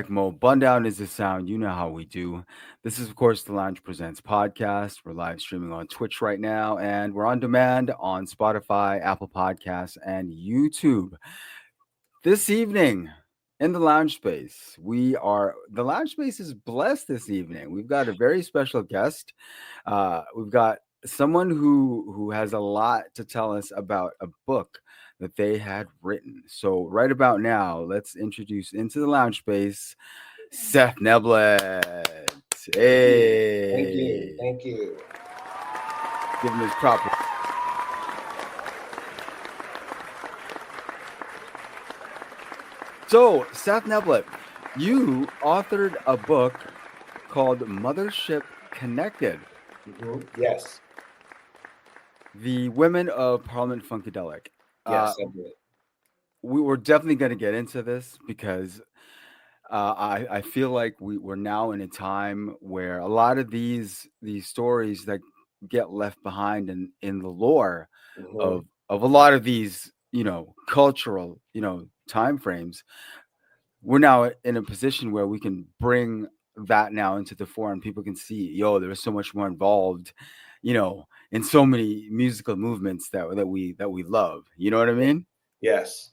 Mo. Bun down is the sound. You know how we do. This is, of course, the Lounge Presents podcast. We're live streaming on Twitch right now, and we're on demand on Spotify, Apple Podcasts, and YouTube. This evening in the lounge space, the lounge space is blessed this evening. We've got a very special guest. We've got someone who has a lot to tell us about a book that they had written. So right about now, let's introduce into the lounge space Seth Neblett. Thank you. Thank you. Hey, Thank you. give him his proper. So, Seth Neblett, you authored a book called Mothership Connected, Yes. the Women of Parliament-Funkadelic. Yes, I did. We were definitely going to get into this because I feel like we're now in a time where a lot of these stories that get left behind in the lore Mhm. of a lot of these cultural time frames, we're now in a position where we can bring that now into the fore and people can see, there's so much more involved, in so many musical movements that we love. You know what I mean? Yes.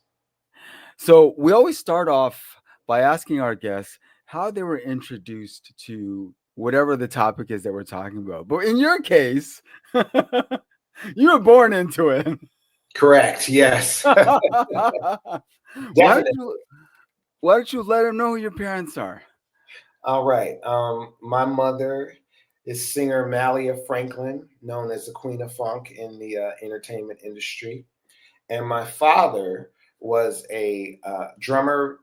So we always start off by asking our guests how they were introduced to whatever the topic is that we're talking about. But in your case, you were born into it. Correct. Yes. why don't Definitely. you why don't you let them know who your parents are? All right. My mother is singer Mallia Franklin, known as the Queen of Funk in the entertainment industry, and my father was a drummer,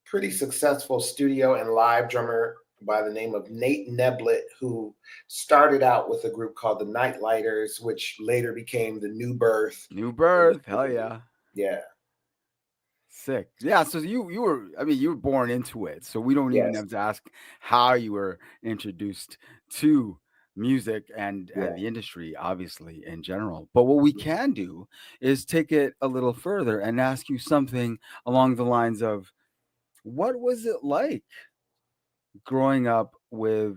pretty successful studio and live drummer by the name of Nate Neblett, who started out with a group called the Nightlighters, which later became the New Birth. New birth, hell yeah. Yeah. Sick. Yeah, so you were born into it. So we don't even Yes. have to ask how you were introduced to music and Yeah. the industry, obviously, in general. But what we can do is take it a little further and ask you something along the lines of what was it like growing up with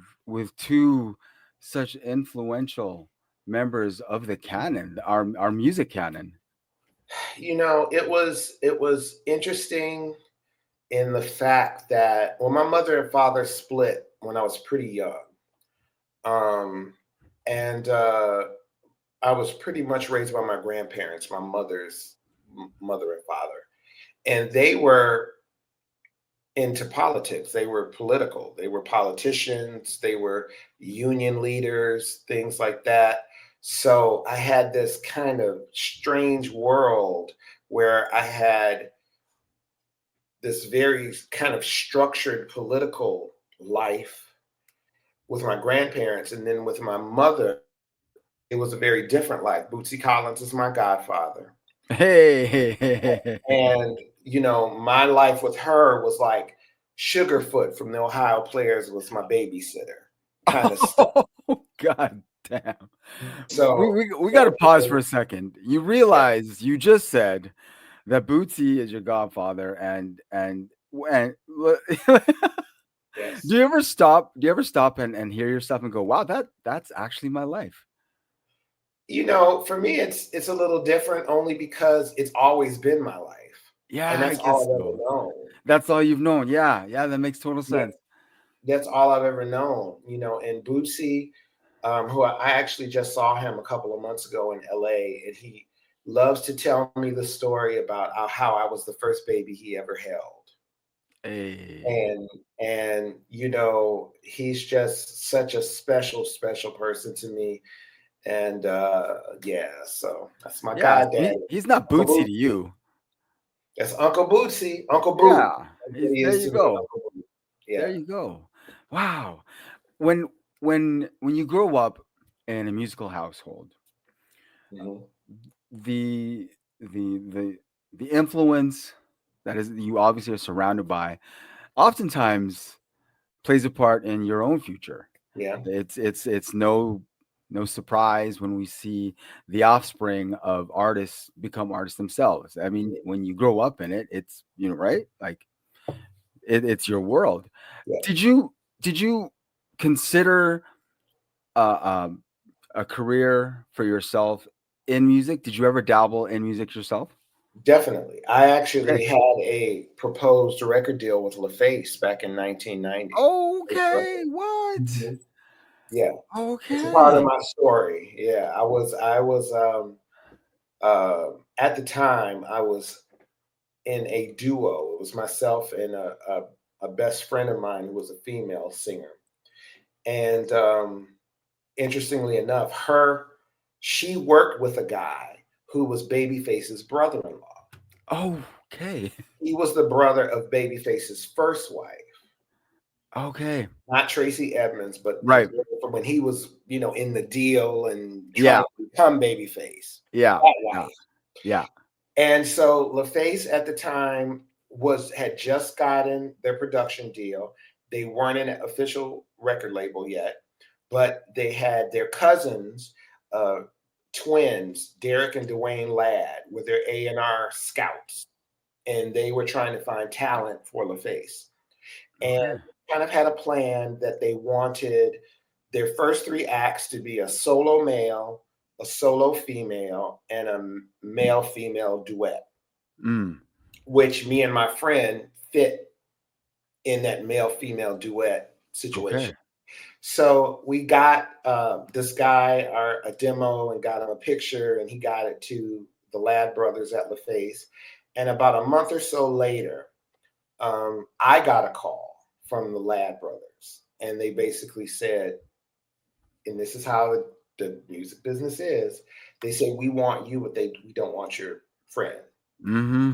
two such influential members of the canon, our music canon? It was interesting in the fact that my mother and father split when I was pretty young. Um, and I was pretty much raised by my grandparents, my mother's mother and father. And they were into politics. They were political. They were politicians. They were union leaders, things like that. So I had this kind of strange world where I had this very kind of structured political life with my grandparents. And then with my mother, it was a very different life. Bootsy Collins is my godfather. Hey. And, my life with her was like Sugarfoot from the Ohio Players was my babysitter kind of stuff. Oh, God damn. We, So, we, we got so to pause for a second. You yeah, realize you just said that Bootsy is your godfather, and yes. do you ever stop and hear yourself and go, wow, that's actually my life? For me, it's a little different only because it's always been my life. Yeah, And I that's all guess I've ever so. known. That's all you've known. Yeah, that makes total Yeah, sense. that's all I've ever known. And Bootsy, who I actually just saw him a couple of months ago in LA, and he loves to tell me the story about how I was the first baby he ever held. Hey. And he's just such a special person to me. And yeah, so that's my Yeah, goddaddy, he's not Uncle Bootsy to Bootsy. you. That's Uncle Bootsy, Uncle Boo. Yeah, That's what he there is you to me, go. Uncle Boo. There Yeah. you go. Wow. When you grow up in a musical household, Mhm. the the the influence that is you obviously are surrounded by oftentimes plays a part in your own future. Yeah. It's no surprise when we see the offspring of artists become artists themselves. I mean, when you grow up in it, it's right, like it's your world. Yeah, Did you consider uh, um, a career for yourself in music? Did you ever dabble in music yourself? definitely. I Okay. actually had a proposed record deal with LaFace back in 1990. First Okay. record. What? Mhm. Yeah, it's a part of Okay. my story. Yeah, I was at the time I was in a duo. It was myself and a best friend of mine who was a female singer. And interestingly enough, she worked with a guy who was Babyface's brother-in-law. Okay. He was the brother of Babyface's first wife, Okay. not Tracy Edmonds, but the Right. girl from when he was, in the deal and trying Yeah. to become Babyface. Yeah. That Yeah. wife. Yeah. And so LaFace at the time had just gotten their production deal. They weren't an official record label yet, but they had their cousins, uh, twins, Derek and Dwayne Ladd, with their A&R scouts, and they were trying to find talent for LaFace. And Okay. kind of had a plan that they wanted their first three acts to be a solo male, a solo female, and a male female duet, Mm. which me and my friend fit in that male female duet situation. Okay. So we got this guy a demo and got him a picture, and he got it to the Ladd brothers at LaFace. And about a month or so later, I got a call from the Ladd brothers, and they basically said, and this is how the music business is. They say, we want you, but we don't want your friend. Mm-hmm.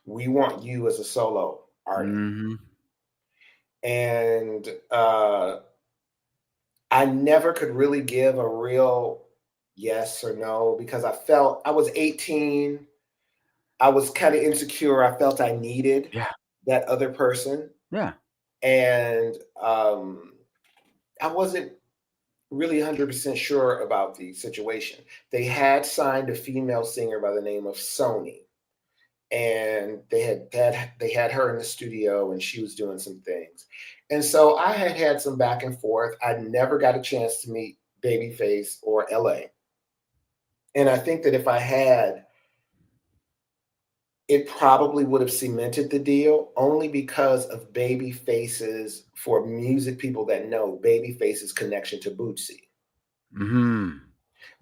We want you as a solo artist. Mm-hmm. And I never could really give a real yes or no because I was 18. I was kind of insecure. I felt I needed Yeah. that other person. Yeah. And I wasn't really 100% sure about the situation. They had signed a female singer by the name of Sony, and they had her in the studio, and she was doing some things. And so I had some back and forth. I never got a chance to meet Babyface or LA. And I think that if I had, it probably would have cemented the deal only because of Babyface's, for music people that know, Babyface's connection to Bootsy. Mm-hmm.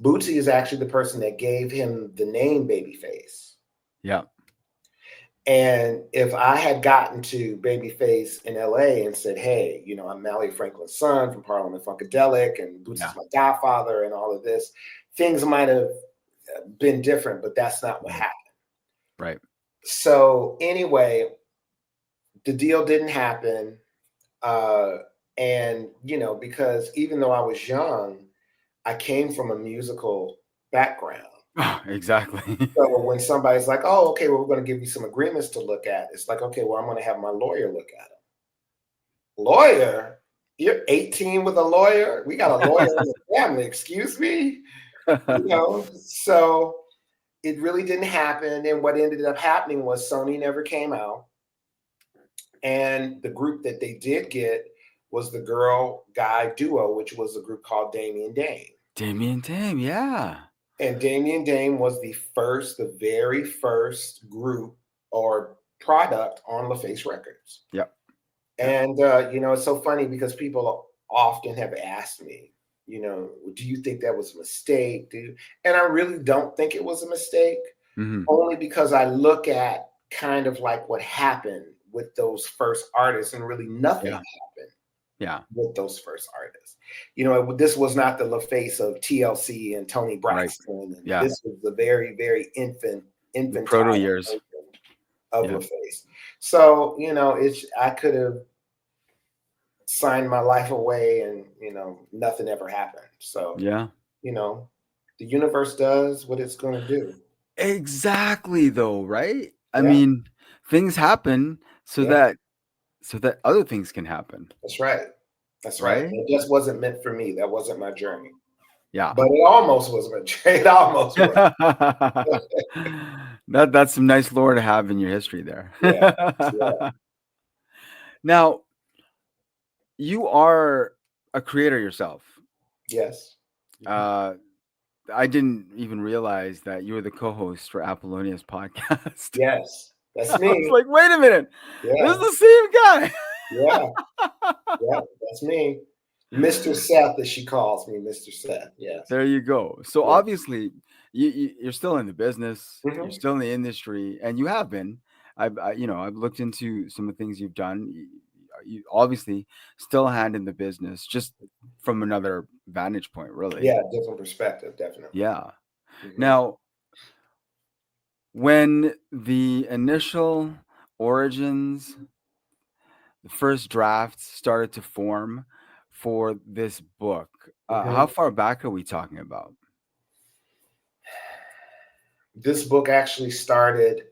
Bootsy is actually the person that gave him the name Babyface. Yeah. And if I had gotten to Babyface in LA and said, hey, I'm Mallia Franklin's son from Parliament-Funkadelic, and Yeah. Bootsy's my godfather, and all of this, things might have been different, but that's not what Right. happened. Right. So anyway, the deal didn't happen. And, because even though I was young, I came from a musical background. Exactly. So when somebody's like, oh, okay, well, we're going to give you some agreements to look at, it's like, okay, well, I'm going to have my lawyer look at them. Lawyer? You're 18 with a lawyer? We got a lawyer in the family, excuse me? So it really didn't happen. And what ended up happening was Sony never came out. And the group that they did get was the girl guy duo, which was a group called Damien Dame. Damien Dame, yeah. And Damien Dame was the very first group or product on LaFace Records. Yep. And, it's so funny because people often have asked me, do you think that was a mistake? And I really don't think it was a mistake, Mm-hmm. only because I look at kind of like what happened with those first artists, and really nothing happened with those first artists. This was not the LaFace of TLC and Tony Braxton. Right. And this was the very, very infantile proto years of LaFace. So, I could have signed my life away and, nothing ever happened. So, the universe does what it's going to do. Exactly, though, right? I Yeah. mean, things happen so Yeah. that other things can happen. That's right. That's right. Right? It just wasn't meant for me. That wasn't my journey. Yeah. But it almost was my journey. It almost was. That's some nice lore to have in your history there. Yeah. Now, you are a creator yourself. Yes. Mhm. Uh, I didn't even realize that you were the co-host for Apollonia's podcast. Yes. That's I was me. like, wait a minute, this is Yeah. the same Yeah. guy. Yeah. That's me. Mr. Seth, as she calls me, Mr. Seth. Yes. There you go. So Yeah. obviously, you're still in the business, you're Hmm. still in the industry, and you have been. I've looked into some of the things you've done. You obviously still a hand in the business, just from another vantage point, really. Yeah. Different perspective, definitely. Yeah. Hmm. Now, when the initial origins, the first drafts started to form for this book, how Hmm. far back are we talking about? This book actually started,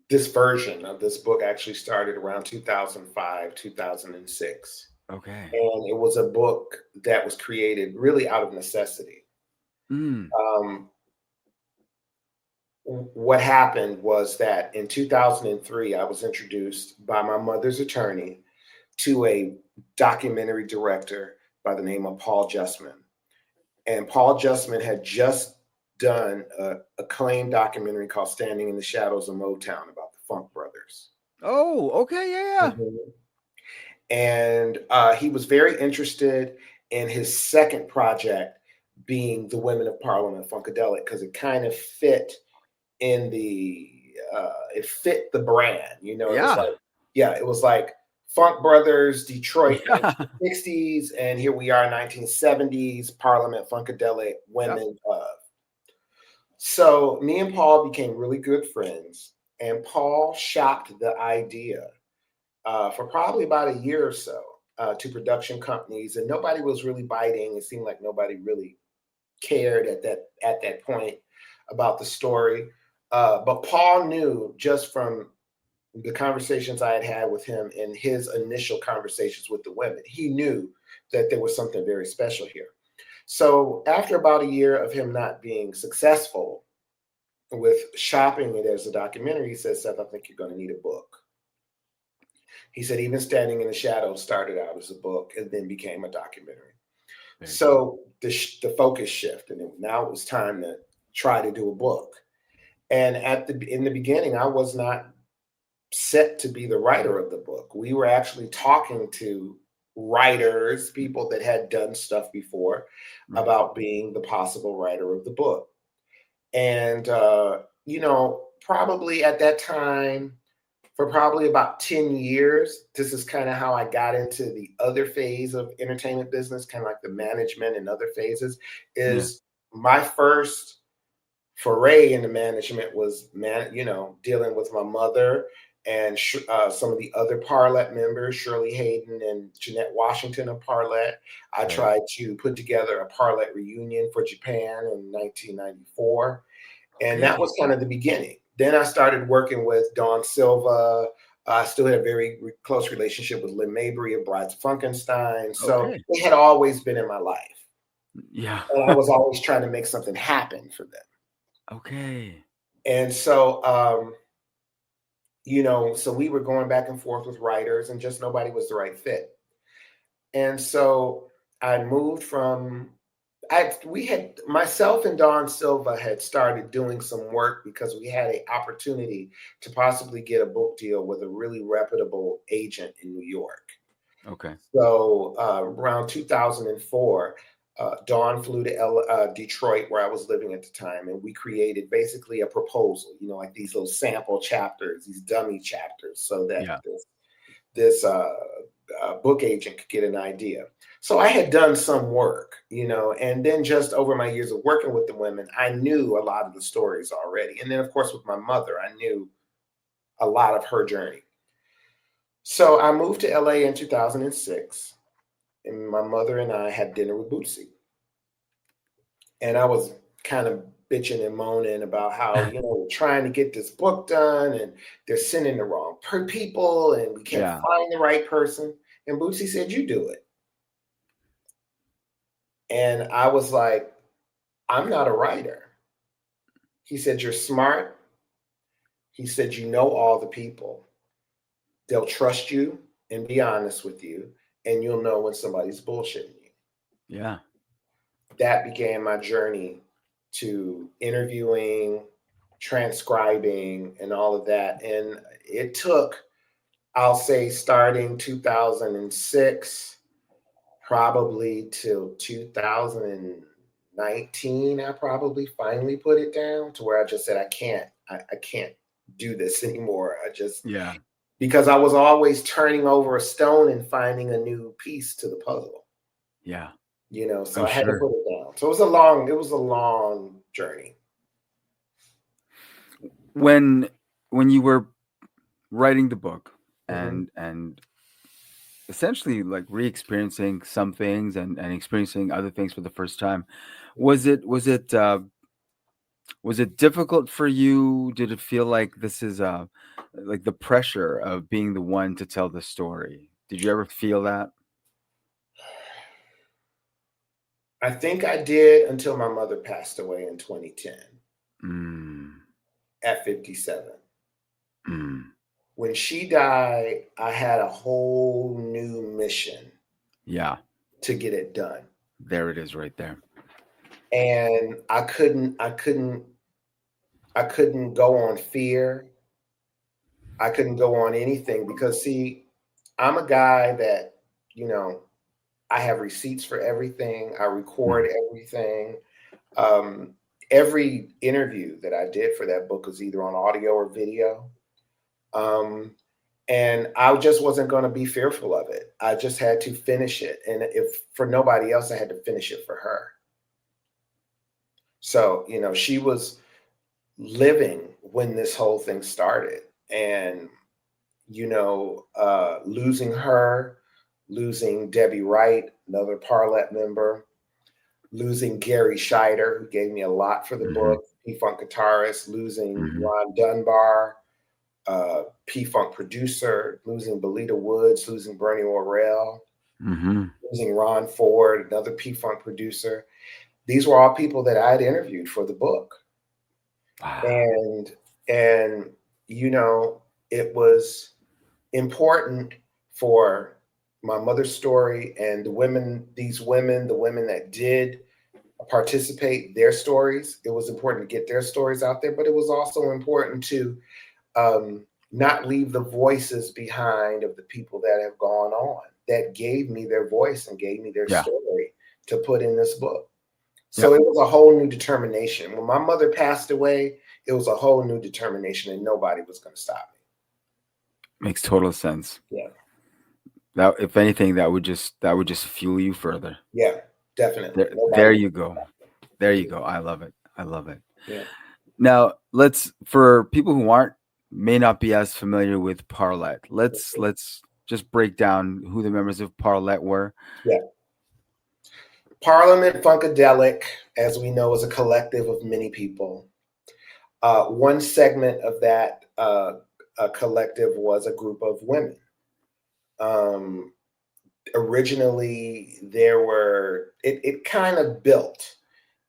this version of this book actually started around 2005, 2006. Okay. And it was a book that was created really out of necessity. Mm, Um, what happened was that in 2003, I was introduced by my mother's attorney to a documentary director by the name of Paul Justman. And Paul Justman had just done a acclaimed documentary called Standing in the Shadows of Motown about the Funk Brothers. oh, okay, yeah, Mhm. And he was very interested in his second project being the Women of Parliament-Funkadelic because it kind of fit in the it fit the brand. You know, it was yeah, like, yeah, it was like Funk Brothers, Detroit, yeah, 1960s, and here we are, 1970s, Parliament Funkadelic yep. women. So me and Paul became really good friends, and Paul shopped the idea for probably about a year or so to production companies, and nobody was really biting. It seemed like nobody really cared at that point about the story. But Paul knew just from the conversations I had had with him and his initial conversations with the women, he knew that there was something very special here. So after about a year of him not being successful with shopping it as a documentary, he said, Seth, I think you're going to need a book. He said, even Standing in the Shadows started out as a book and then became a documentary. Very cool. So the focus shift, and now it was time to try to do a book. And in the beginning, I was not set to be the writer of the book. We were actually talking to writers, people that had done stuff before, Right. about being the possible writer of the book. And probably at that time, for probably about 10 years, this is kind of how I got into the other phase of entertainment business, kind of like the management and other phases. Yeah. Is my first foray into management was dealing with my mother and some of the other Parlet members, Shirley Hayden and Jeanette Washington of Parlet. I Right. tried to put together a Parlet reunion for Japan in 1994, and that Okay. was kind of the beginning. Then I started working with Dawn Silva. I still had a very close relationship with Lynn Mabry of Brides of Funkenstein. So Okay. they had always been in my life. Yeah. And I was always trying to make something happen for them. Okay. And so, so we were going back and forth with writers, and just nobody was the right fit. And so I moved from we had myself and Dawn Silva had started doing some work because we had an opportunity to possibly get a book deal with a really reputable agent in New York. Okay. So around 2004, Dawn flew to Detroit, where I was living at the time, and we created basically a proposal, like these little sample chapters, these dummy chapters, so that Yeah. this book agent could get an idea. So I had done some work, and then just over my years of working with the women, I knew a lot of the stories already. And then, of course, with my mother, I knew a lot of her journey. So I moved to LA in 2006, and my mother and I had dinner with Bootsy. And I was kind of bitching and moaning about how, we're trying to get this book done and they're sending the wrong people and we can't Yeah. find the right person. And Bootsy said, you do it. And I was like, I'm not a writer. He said, you're smart. He said, you know all the people. They'll trust you and be honest with you, and you'll know when somebody's bullshitting you. Yeah. That began my journey to interviewing, transcribing, and all of that. And it took, I'll say, starting 2006, probably till 2019, I probably finally put it down to where I just said, I can't do this anymore. Yeah. Because I was always turning over a stone and finding a new piece to the puzzle. Yeah. So I'm I had to sure. put it down. So it was a long journey. When you were writing the book Mm-hmm. and essentially like re-experiencing some things and experiencing other things for the first time, was it difficult for you? Did it feel like this is like the pressure of being the one to tell the story? Did you ever feel that? I think I did until my mother passed away in 2010 Mm, at 57. mm, When she died, I had a whole new mission yeah, to get it done. there it is right there. And I couldn't go on fear. I couldn't go on anything because, see, I'm a guy that, I have receipts for everything. I record Mm, everything. Um, every interview that I did for that book was either on audio or video. Um, and I just wasn't going to be fearful of it. I just had to finish it. And if for nobody else, I had to finish it for her. So, she was living when this whole thing started. And, losing her, losing Debbie Wright, another Parlet member, losing Gary Scheider, who gave me a lot for the mm-hmm, book, P-Funk guitarist, losing mm-hmm, Ron Dunbar, P-Funk producer, losing Belita Woods, losing Bernie Worrell, mm-hmm. losing Ron Ford, another P-Funk producer. These were all people that I had interviewed for the book. Wow. And, and it was important for my mother's story and the women that did participate, their stories. It was important to get their stories out there, but it was also important to not leave the voices behind of the people that have gone on, that gave me their voice and gave me their Yeah. story to put in this book. So Yep. it was a whole new determination. When my mother passed away, it was a whole new determination, and nobody was going to stop me. Makes total sense. Yeah. That, if anything, that would just fuel you further. Yeah, definitely. There you go. There you go. I love it. I love it. Yeah. Now, for people who may not be as familiar with Parlet, let's just break down who the members of Parlet were. Yeah. Parliament-Funkadelic, as we know, is a collective of many people. One segment of that collective was a group of women. Originally, it kind of built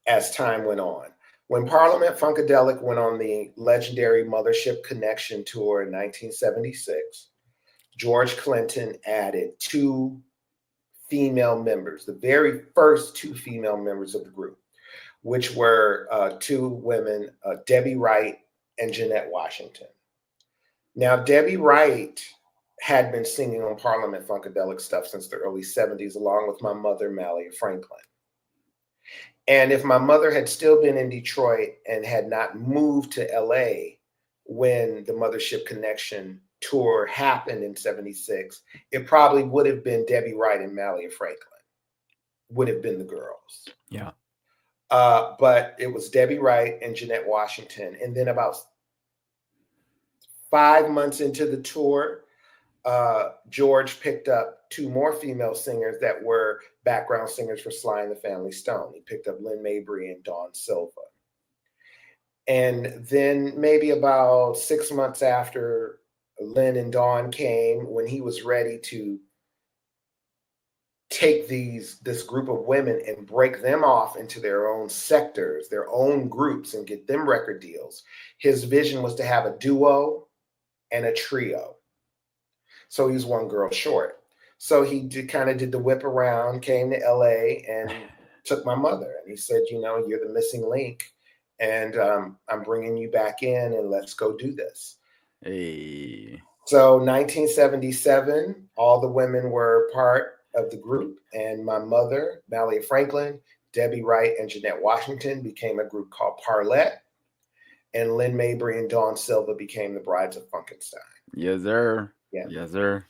as time went on. When Parliament-Funkadelic went on the legendary Mothership Connection tour in 1976, George Clinton added 2 female members, the very first 2 female members of the group, which were 2 women, Debbie Wright and Jeanette Washington. Now, Debbie Wright had been singing on Parliament-Funkadelic stuff since the early 70s, along with my mother, Mallia Franklin. And if my mother had still been in Detroit and had not moved to LA when the Mothership Connection tour happened in 76, it probably would have been Debbie Wright and Mallia Franklin, would have been the girls. Yeah. But it was Debbie Wright and Jeanette Washington. And then about 5 months into the tour, George picked up 2 more female singers that were background singers for Sly and the Family Stone. He picked up Lynn Mabry and Dawn Silva. And then maybe about 6 months after Lynn and Dawn came, when he was ready to take this group of women and break them off into their own sectors, their own groups, and get them record deals, his vision was to have a duo and a trio. So he was one girl short. So he kind of did the whip around, came to LA and took my mother. And he said, you're the missing link. And I'm bringing you back in and let's go do this. Hey. So 1977, all the women were part of the group. And my mother, Mallia Franklin, Debbie Wright, and Jeanette Washington became a group called Parlet. And Lynn Mabry and Dawn Silva became the Brides of Funkenstein. Yes, sir. Yeah. Yes, sir.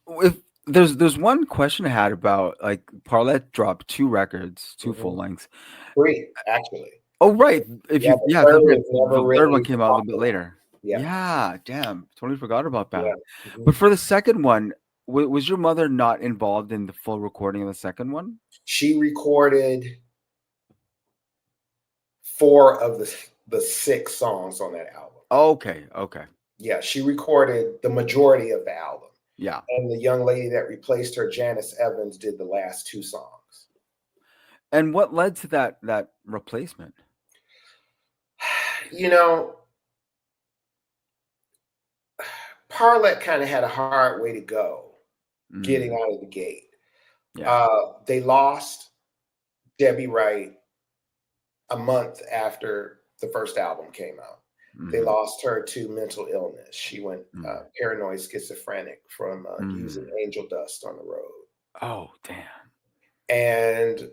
If there's one question I had about, like, Parlet dropped 2 records, 2 full lengths. 3, actually. Oh, right. The Third one came out a little bit later. Yeah. Yeah, damn. Totally forgot about that. Yeah. But for the second one, was your mother not involved in the full recording of the second one? She recorded 4 of the 6 songs on that album. Okay. Yeah, she recorded the majority of the album. Yeah. And the young lady that replaced her, Janice Evans, did the last 2 songs. And what led to that replacement? Parlet kind of had a hard way to go getting out of the gate. Yeah. They lost Debbie Wright a month after the first album came out. They lost her to mental illness. She went paranoid schizophrenic from using angel dust on the road. Oh, damn. And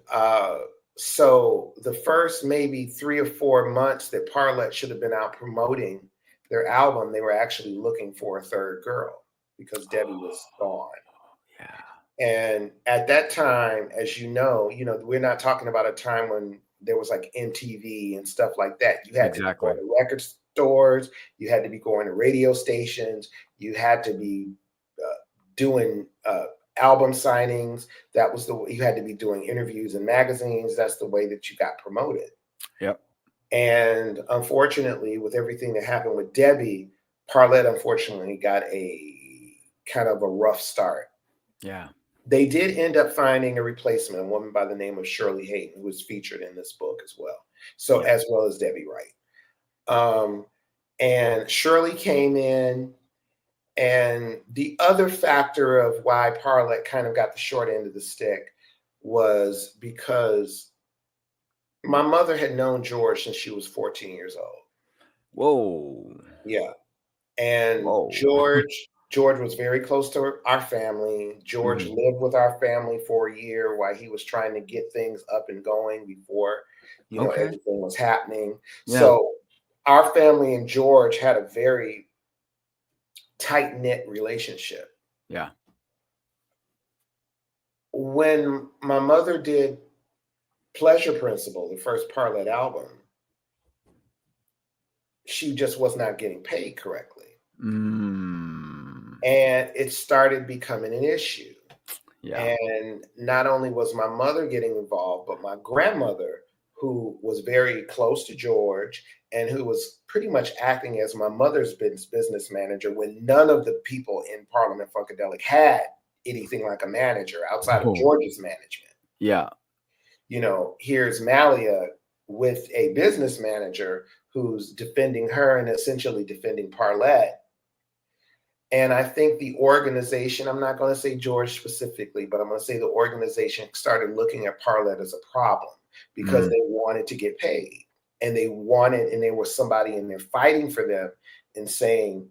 so the first maybe 3 or 4 months that Parlet should have been out promoting their album, they were actually looking for a third girl because Debbie was gone. Yeah. And at that time, as we're not talking about a time when there was like MTV and stuff like that. You had to be going to record stores. You had to be going to radio stations. You had to be doing album signings. That was you had to be doing interviews in magazines. That's the way that you got promoted. Yep. And unfortunately, with everything that happened with Debbie, Parlet unfortunately got a kind of a rough start. Yeah. They did end up finding a replacement, a woman by the name of Shirley Hayden, who was featured in this book as well. So as well as Debbie Wright. And Shirley came in, and the other factor of why Parlet kind of got the short end of the stick was because my mother had known George since she was 14 years old. Whoa. Yeah. And George was very close to our family. George lived with our family for a year while he was trying to get things up and going before, everything was happening. Yeah. So our family and George had a very tight-knit relationship. Yeah. When my mother did Pleasure Principle, the first Parlet album, she just was not getting paid correctly. And it started becoming an issue. Yeah. And not only was my mother getting involved, but my grandmother, who was very close to George and who was pretty much acting as my mother's business manager when none of the people in Parliament-Funkadelic had anything like a manager outside of George's management. Yeah. Here's Mallia with a business manager who's defending her and essentially defending Parlet. And I think the organization, I'm not going to say George specifically, but I'm going to say the organization started looking at Parlet as a problem because they wanted to get paid. And there was somebody in there fighting for them and saying,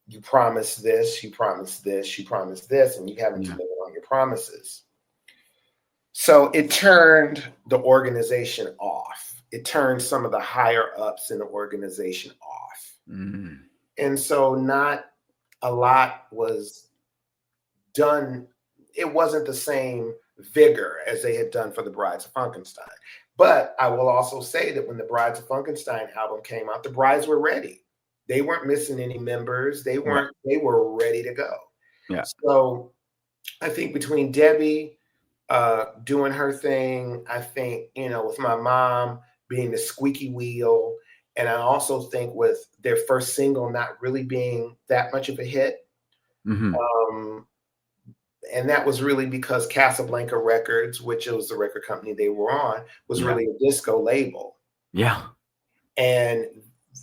you promised this, you promised this, you promised this, and you haven't delivered on your promises. So it turned the organization off. It turned some of the higher ups in the organization off. And so not a lot was done. It wasn't the same vigor as they had done for the Brides of Funkenstein. But I will also say that when the Brides of Funkenstein album came out, the brides were ready. They weren't missing any members. They were ready to go. Yeah. So I think between Debbie doing her thing, I think, with my mom being the squeaky wheel, and I also think with their first single not really being that much of a hit. And that was really because Casablanca Records, which was the record company they were on, was really a disco label. Yeah. And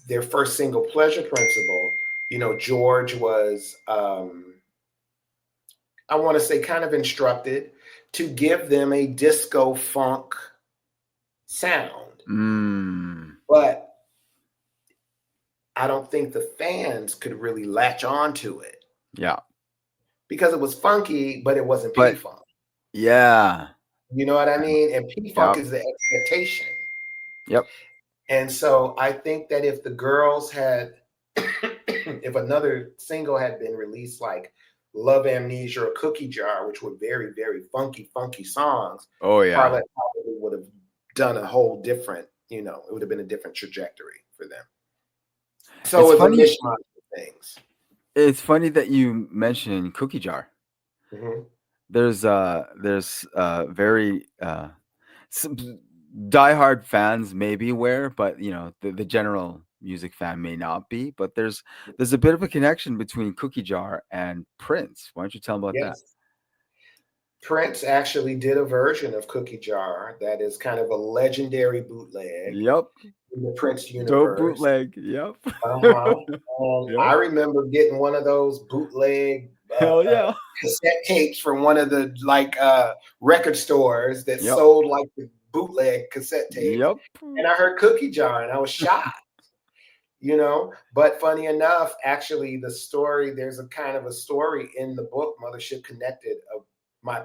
their first single, Pleasure Principle, George was, I want to say, kind of instructed to give them a disco funk sound. But I don't think the fans could really latch on to it. Yeah. Because it was funky, but it wasn't But P-Funk. yeah. You know what I mean? And P-Funk is the expectation. Yep. And so I think that if the girls had, if another single had been released like Love Amnesia or Cookie Jar, which were very, very funky songs, Oh yeah. Parlet probably would have done a whole different, it would have been a different trajectory for them. So it's a mishmash of things. It's funny that you mentioned Cookie Jar. Mm-hmm. There's very some diehard fans may be aware, but the general music fan may not be. But there's a bit of a connection between Cookie Jar and Prince. Why don't you tell them about that? Prince actually did a version of Cookie Jar that is kind of a legendary bootleg. Yep. In the Prince universe. Dope bootleg. Yep. Yep. I remember getting one of those bootleg cassette tapes from one of the record stores that sold like the bootleg cassette tapes. Yep. And I heard Cookie Jar and I was shocked. But funny enough, actually the story, there's a kind of a story in the book Mothership Connected of my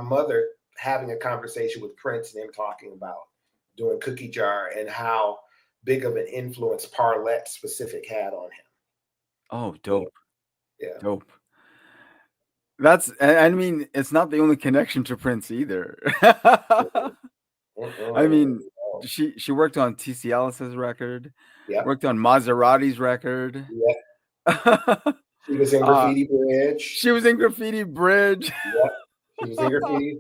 mother having a conversation with Prince and him talking about doing Cookie Jar and how big of an influence Parlet specific had on him. Oh, dope. Yeah. Dope. I mean, it's not the only connection to Prince either. I mean, she worked on T.C. Ellis's record. Yeah. Worked on Maserati's record. Yeah. She was in Graffiti Bridge. She was in Graffiti Bridge. Yep. She was in Graffiti.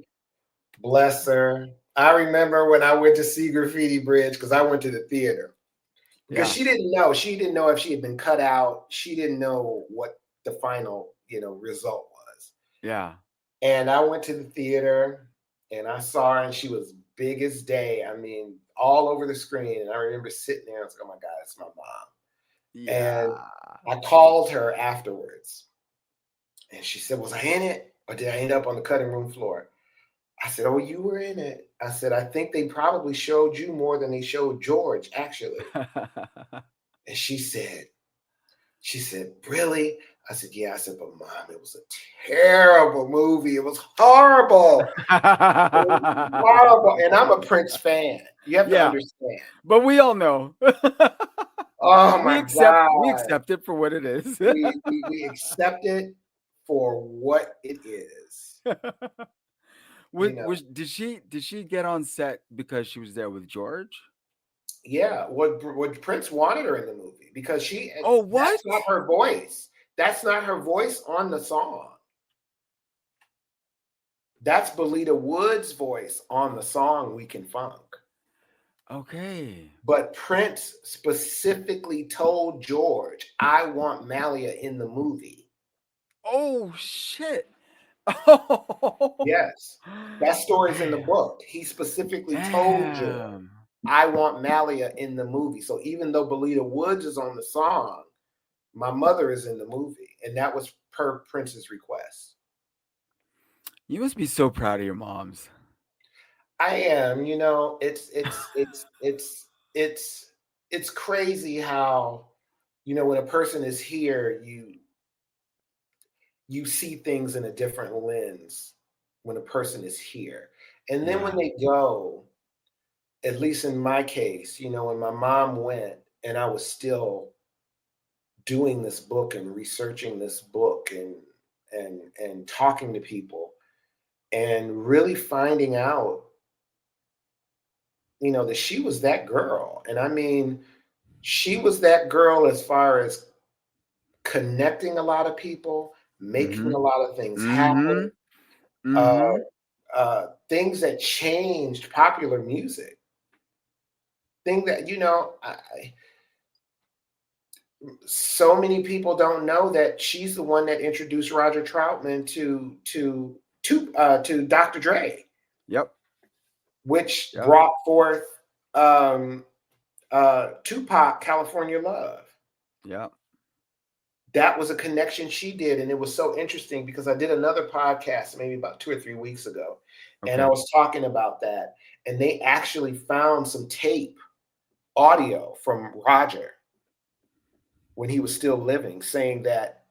Bless her. I remember when I went to see Graffiti Bridge because I went to the theater. Because she didn't know. She didn't know if she had been cut out. She didn't know what the final, result was. Yeah. And I went to the theater and I saw her and she was big as day. I mean, all over the screen. And I remember sitting there and I was like, oh my God, it's my mom. Yeah. And I called her afterwards. And she said, was I in it? Or did I end up on the cutting room floor? I said, oh, you were in it. I said, I think they probably showed you more than they showed George, actually. And she said, really? I said, yeah. I said, but Mom, it was a terrible movie. It was horrible. It was horrible. And I'm a Prince fan. You have to understand. But we all know. Oh my God. We accept it for what it is. we accept it for what it is. Did she get on set because she was there with George? Yeah, what Prince wanted her in the movie because she. Oh, what? That's not her voice. That's not her voice on the song. That's Belita Wood's voice on the song "We Can Funk." Okay. But Prince specifically told George, "I want Mallia in the movie." Oh shit. Yes, that story's in the book. He specifically told George, I want Mallia in the movie. So even though Belita Woods is on the song, my mother is in the movie. And that was per Prince's request. You must be so proud of your moms. I am. It's crazy how, when a person is here, you see things in a different lens when a person is here. And then when they go, at least in my case, when my mom went and I was still doing this book and researching this book and talking to people and really finding out, that she was that girl. And I mean, she was that girl as far as connecting a lot of people, making a lot of things happen, things that changed popular music. Thing that so many people don't know that she's the one that introduced Roger Troutman to Dr. Dre. Yep. Which brought forth Tupac, California Love. Yeah. that was a connection she did. And it was so interesting because I did another podcast maybe about 2 or 3 weeks ago. And I Okay. was talking about that. And they actually found some tape audio from Roger when he was still living, saying that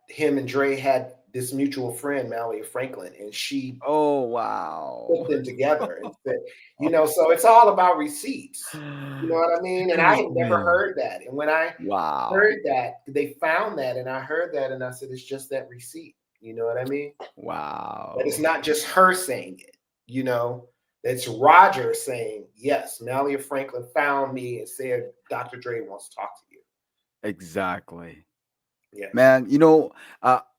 him and Dre had this mutual friend, Mallia Franklin, and she Oh, put wow. them together and said, so it's all about receipts. You know what I mean? And I had never Seriously. heard that. And when I Wow. heard that, they found that, and I heard that, and I said, it's just that receipt. You know what I mean? That it's Wow. not just her saying it, it's Roger saying, yes, Mallia Franklin found me and said, Dr. Dre wants to talk to you. Exactly. Yes. Man,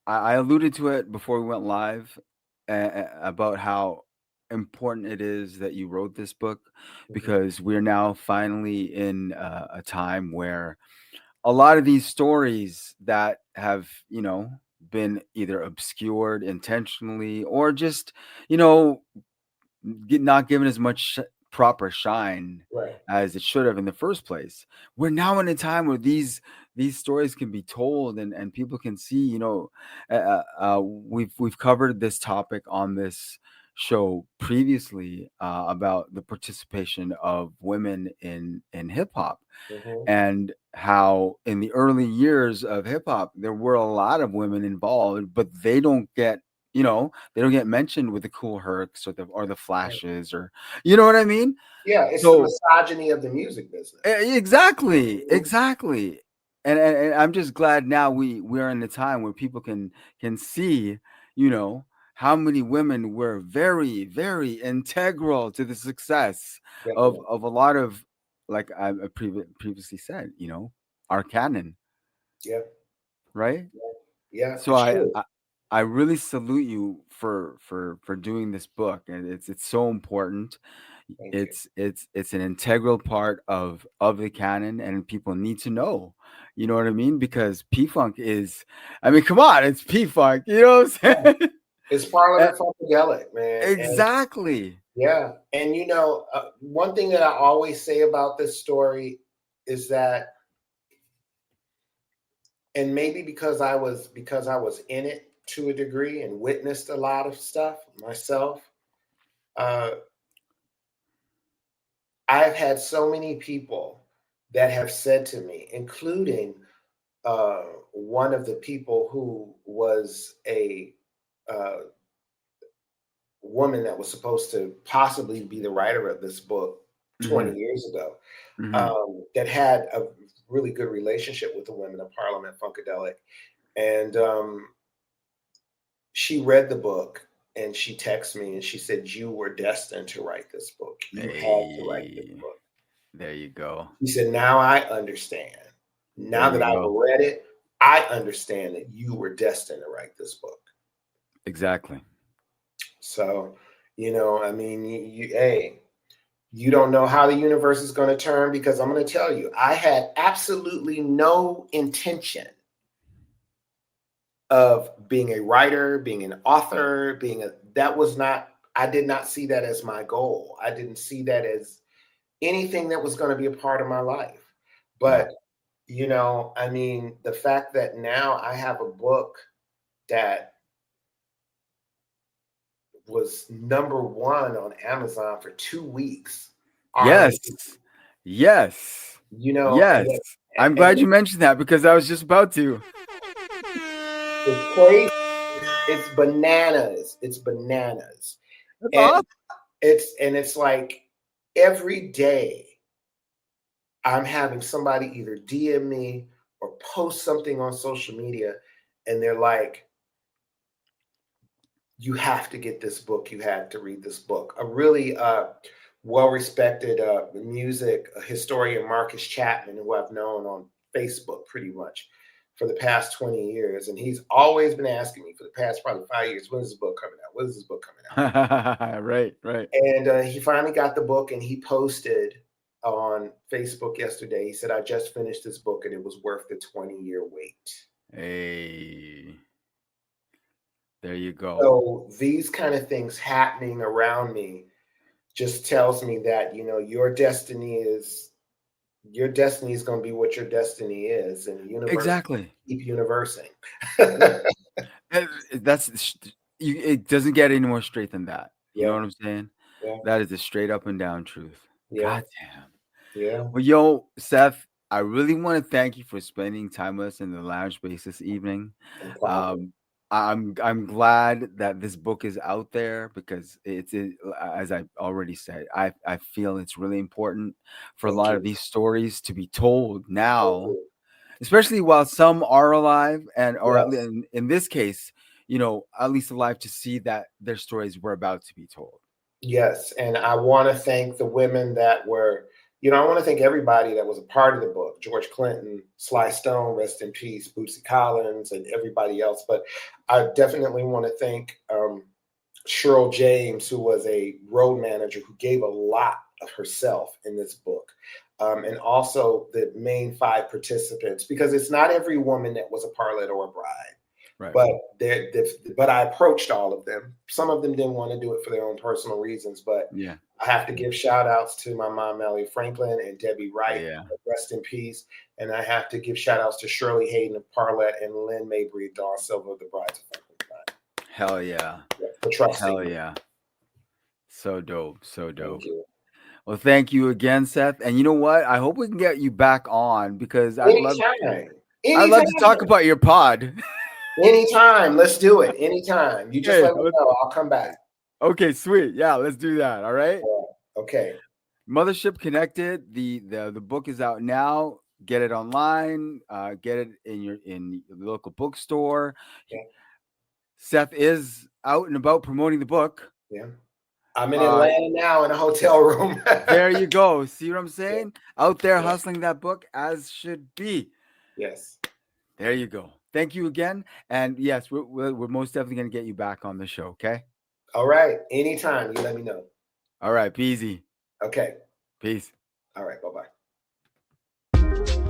I alluded to it before we went live about how important it is that you wrote this book Hmm. because we're now finally in a time where a lot of these stories that have, been either obscured intentionally or just, you know, not given as much proper shine Right. as it should have in the first place. We're now in a time where these stories can be told and people can see. We've covered this topic on this show previously about the participation of women in hip hop Hmm. and how in the early years of hip hop there were a lot of women involved, but they don't get mentioned with the Cool Hercs or the Right. Flashes or you know what I mean? Yeah, it's the So misogyny of the music business. exactly, Mhm. exactly. And I'm just glad now we're in the time where people can see, you know, how many women were very, very integral to the success Definitely. of a lot of, like I previously said, our canon, Yeah. right? Yeah, So it's true. I really salute you for doing this book, and it's so important. Thank you. It's an integral part of the canon, and people need to know. You know what I mean? Because P Funk is, I mean, come on, it's P Funk. You know what I'm Yeah. saying? It's Eh, Parliament-Funkadelic, man. And exactly. yeah, and one thing that I always say about this story is that, and maybe because I was in it to a degree and witnessed a lot of stuff myself, uh, I've had so many people that have said to me, including one of the people who was a uh, woman that was supposed to possibly be the writer of this book Hmm. 20 years ago, Hmm. that had a really good relationship with the Women of Parliament-Funkadelic. And she read the book and she texted me and she said, you were destined to write this book. You had to write this Hey, book. there you go. She said, now I understand. There Now that you I've go. read it, I understand that you were destined to write this book. Exactly. So, I mean, hey, you don't know how the universe is going to turn, because I'm going to tell you, I had absolutely no intention of being a writer, being an author, I did not see that as my goal. I didn't see that as anything that was going to be a part of my life. Yeah. But, I mean, the fact that now I have a book that was number 1 on Amazon for 2 weeks, Yes. already, Yes. and Yes. I'm glad and you mentioned that because I was just about to. it's crazy. It's bananas. It's bananas. That's And awesome. it's like every day I'm having somebody either DM me or post something on social media, and they're like, you have to get this book. You have to read this book. A really well-respected music historian, Marcus Chapman, who I've known on Facebook pretty much for the past 20 years. And he's always been asking me for the past probably 5 years, when is this book coming out? When is this book coming out? Right, right. And he finally got the book, and he posted on Facebook yesterday. He said, I just finished this book and it was worth the 20-year wait. Hey, there you go. So these kind of things happening around me just tells me that, your destiny is your destiny is going to be what your destiny is, and the universe Exactly. keep universing. Yep. That's it doesn't get any more straight than that. You know Yeah, what I'm saying? yeah, That is the straight up and down truth. yeah, God damn. yeah. Well, yo, Seth, I really want to thank you for spending time with us in the lounge space this evening. No problem. Um, I'm glad that this book is out there because as I already said, I feel it's really important for a Thank lot of you. these stories to be told Thank now, you. especially while some are alive, and or at Yes. least in this case, you know, at least alive to see that their stories were about to be told. Yes, and I want to thank the women that were, I want to thank everybody that was a part of the book. George Clinton, Sly Stone, rest in peace, Bootsy Collins, and everybody else. But I definitely want to thank Cheryl James, who was a road manager who gave a lot of herself in this book. And also the main five participants, because it's not every woman that was a partlet or a bride. Right. But but I approached all of them. Some of them didn't want to do it for their own personal reasons, but Yeah. I have to give shout outs to my mom, Mallia Franklin, and Debbie Wright, Yeah. rest in peace. And I have to give shout outs to Shirley Hayden of Parlet and Lynn Mabry, Dawn Silver of the Brides of Franklin. Hell yeah. Yeah, for trusting Hell me. yeah. So dope. So Thank dope. you. Well, thank you again, Seth. And you know what? I hope we can get you back on because Anytime. I'd love to talk Anytime. about your pod. Anytime. Let's do it. Anytime. You just Okay. let me know. I'll come back. Okay, sweet. Yeah, let's do that. All right. Yeah. Okay. Mothership Connected. The book is out now. Get it online. Get it in your local bookstore. Yeah. Seth is out and about promoting the book. Yeah. I'm in Uh, Atlanta now in a hotel room. there you go. See what I'm Yeah. saying? Out there Yeah. hustling that book as should be. Yes. There you go. Thank you again. And yes, we're most definitely going to get you back on the show. Okay. All right. Anytime you let me know. All right. Be easy. Okay. Peace. All right. Bye bye.